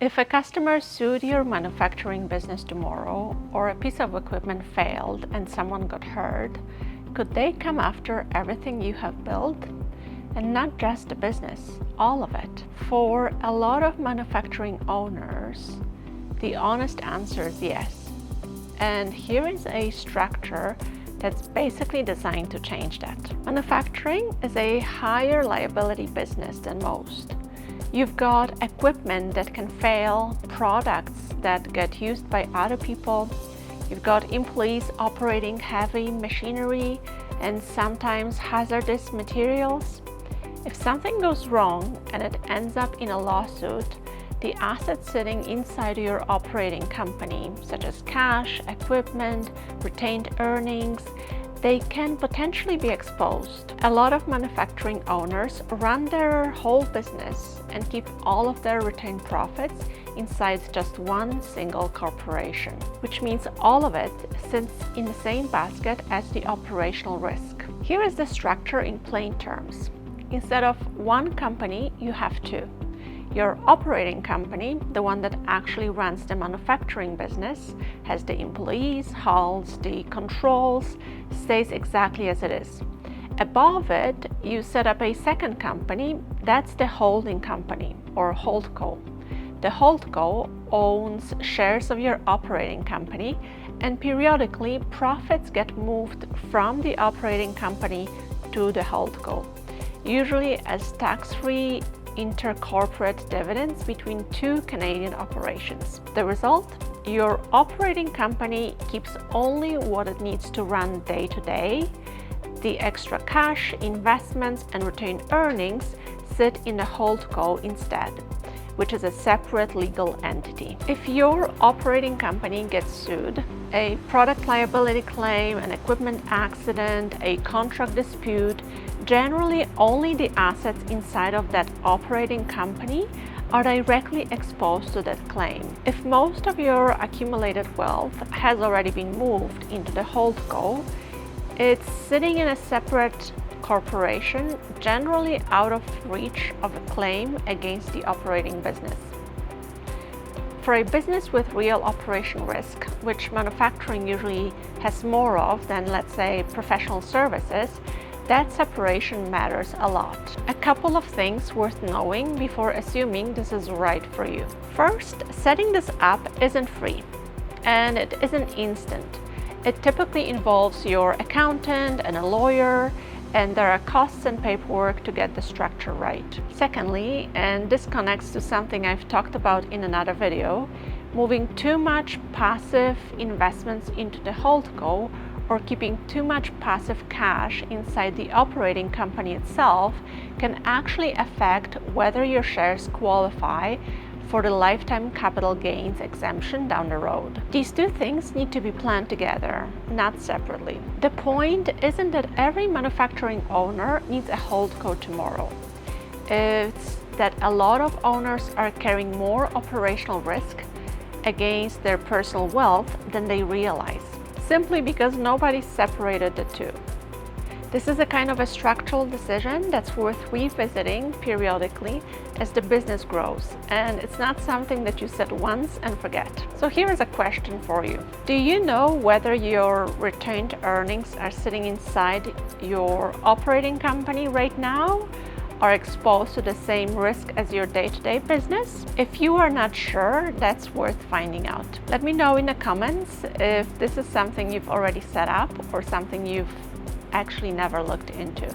If a customer sued your manufacturing business tomorrow, or a piece of equipment failed and someone got hurt, could they come after everything you have built? And not just the business, all of it. For a lot of manufacturing owners, the honest answer is yes. And here is a structure that's basically designed to change that. Manufacturing is a higher liability business than most. You've got equipment that can fail, products that get used by other people. You've got employees operating heavy machinery and sometimes hazardous materials. If something goes wrong and it ends up in a lawsuit, the assets sitting inside your operating company, such as cash, equipment, retained earnings, they can potentially be exposed. A lot of manufacturing owners run their whole business and keep all of their retained profits inside just one single corporation, which means all of it sits in the same basket as the operational risk. Here is the structure in plain terms. Instead of one company, you have two. Your operating company, the one that actually runs the manufacturing business, has the employees, halls, the controls, stays exactly as it is. Above it, you set up a second company, that's the holding company, or Holdco. The Holdco owns shares of your operating company, and periodically profits get moved from the operating company to the Holdco, usually as tax-free intercorporate dividends between two Canadian operations. The result? Your operating company keeps only what it needs to run day to day. The extra cash, investments, and retained earnings sit in the Holdco instead, which is a separate legal entity. If your operating company gets sued, a product liability claim, an equipment accident, a contract dispute, generally only the assets inside of that operating company are directly exposed to that claim. If most of your accumulated wealth has already been moved into the Holdco, it's sitting in a separate corporation, generally out of reach of a claim against the operating business. For a business with real operation risk, which manufacturing usually has more of than, let's say, professional services, that separation matters a lot. A couple of things worth knowing before assuming this is right for you. First, setting this up isn't free, and it isn't instant. It typically involves your accountant and a lawyer, and there are costs and paperwork to get the structure right. Secondly, and this connects to something I've talked about in another video, moving too much passive investments into the Holdco or keeping too much passive cash inside the operating company itself can actually affect whether your shares qualify for the lifetime capital gains exemption down the road. These two things need to be planned together, not separately. The point isn't that every manufacturing owner needs a Holdco tomorrow. It's that a lot of owners are carrying more operational risk against their personal wealth than they realize, simply because nobody separated the two. This is a kind of a structural decision that's worth revisiting periodically as the business grows, and it's not something that you set once and forget. So here is a question for you. Do you know whether your retained earnings are sitting inside your operating company right now, are exposed to the same risk as your day-to-day business? If you are not sure, that's worth finding out. Let me know in the comments if this is something you've already set up or something you've actually never looked into.